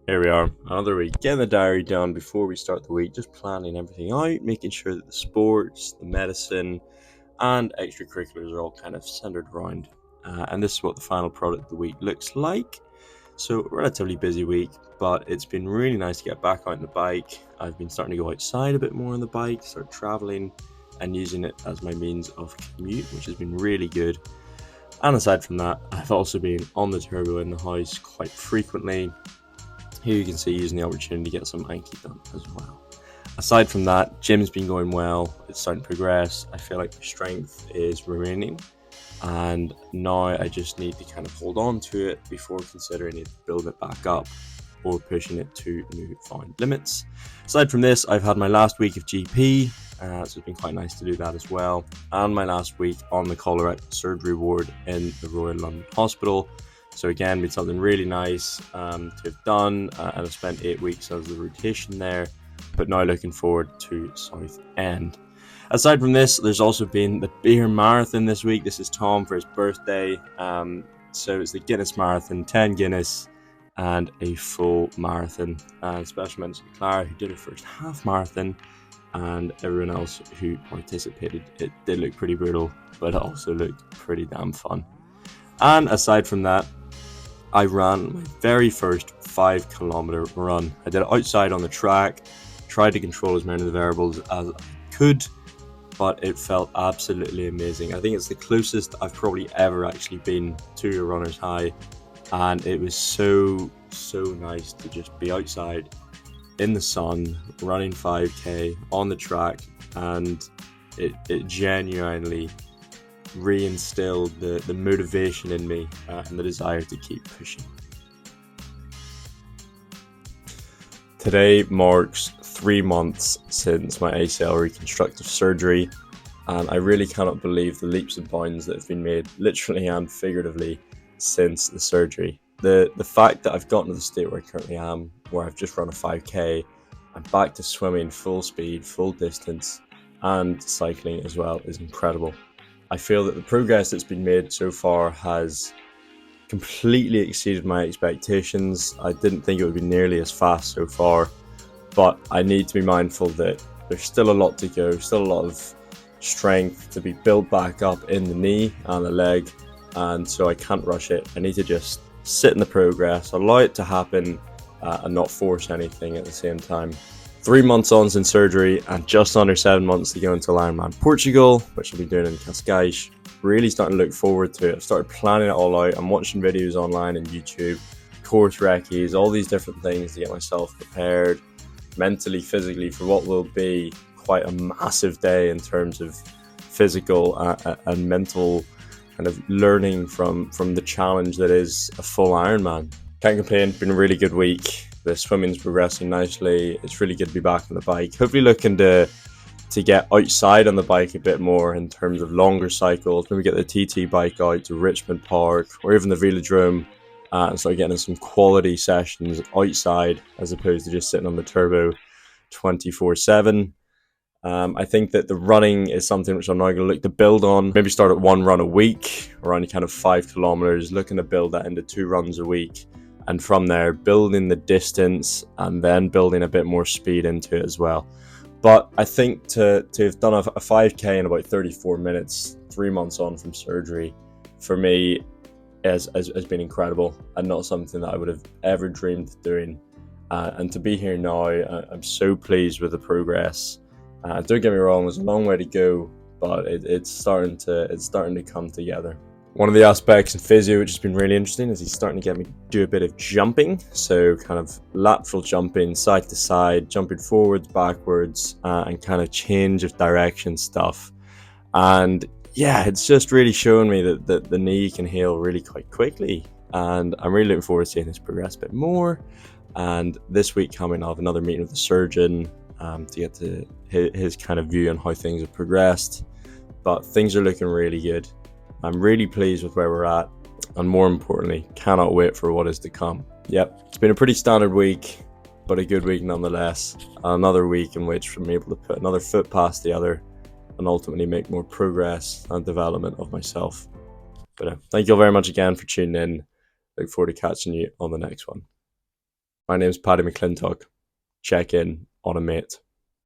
Here we are, another week, getting the diary done before we start the week, just planning everything out, making sure that the sports, the medicine, and extracurriculars are all kind of centered around. And this is what the final product of the week looks like. So, relatively busy week, but it's been really nice to get back out on the bike. I've been starting to go outside a bit more on the bike, start traveling, and using it as my means of commute, which has been really good. And aside from that, I've also been on the turbo in the house quite frequently. Here you can see using the opportunity to get some Anki done as well. Aside from that, gym's been going well. It's starting to progress. I feel like my strength is remaining. And now I just need to kind of hold on to it before considering it, build it back up or pushing it to new found limits. Aside from this, I've had my last week of GP, so it's been quite nice to do that as well. And my last week on the colorectal surgery ward in the Royal London Hospital. So again, it's something really nice to have done, and I've spent 8 weeks as the rotation there, but now looking forward to Southend. Aside from this, there's also been the beer marathon this week. This is Tom for his birthday. So it's the Guinness Marathon, 10 Guinness and a full marathon. Special mention to Clara, who did her first half marathon, and everyone else who participated. It did look pretty brutal, but it also looked pretty damn fun. And aside from that, I ran my very first 5-kilometer run. I did it outside on the track, tried to control as many of the variables as I could, but it felt absolutely amazing. I think it's the closest I've probably ever actually been to a runner's high, and it was so nice to just be outside in the sun, running 5k on the track, and it genuinely reinstilled the motivation in me and the desire to keep pushing. Today marks 3 months since my ACL reconstructive surgery, and I really cannot believe the leaps and bounds that have been made, literally and figuratively, since the surgery. The fact that I've gotten to the state where I currently am, where I've just run a 5k, I'm back to swimming full speed, full distance, and cycling as well, is incredible. I feel that the progress that's been made so far has completely exceeded my expectations. I didn't think it would be nearly as fast so far, but I need to be mindful that there's still a lot to go, still a lot of strength to be built back up in the knee and the leg, and so I can't rush it. I need to just sit in the progress, allow it to happen, and not force anything at the same time. 3 months on since surgery and just under 7 months to go until Ironman Portugal, which I'll be doing in Cascais. Really starting to look forward to it. I've started planning it all out. I'm watching videos online and YouTube, course recce's, all these different things to get myself prepared mentally, physically for what will be quite a massive day in terms of physical and mental kind of learning from the challenge that is a full Ironman. Can't complain, been a really good week. The swimming's progressing nicely. It's really good to be back on the bike. Hopefully looking to get outside on the bike a bit more in terms of longer cycles. Maybe get the TT bike out to Richmond Park or even the Velodrome and start getting some quality sessions outside as opposed to just sitting on the turbo 24/7. I think that the running is something which I'm now going to look to build on. Maybe start at 1 run a week, around kind of 5 kilometers, looking to build that into 2 runs a week. And from there, building the distance and then building a bit more speed into it as well. But I think to have done a 5k in about 34 minutes, 3 months on from surgery, for me has been incredible and not something that I would have ever dreamed of doing. And to be here now, I'm so pleased with the progress. Don't get me wrong, there's a long way to go, but it's starting to come together. One of the aspects in physio which has been really interesting is he's starting to get me to do a bit of jumping, so kind of lateral jumping, side to side, jumping forwards, backwards, and kind of change of direction stuff. And yeah, it's just really showing me that the knee can heal really quite quickly, and I'm really looking forward to seeing this progress a bit more. And this week coming, I'll have another meeting with the surgeon to get to his kind of view on how things have progressed. But things are looking really good. I'm really pleased with where we're at, and more importantly, cannot wait for what is to come. Yep, it's been a pretty standard week, but a good week nonetheless. Another week in which I'm able to put another foot past the other and ultimately make more progress and development of myself. But thank you all very much again for tuning in. Look forward to catching you on the next one. My name's Paddy McClintock. Check in on a mate.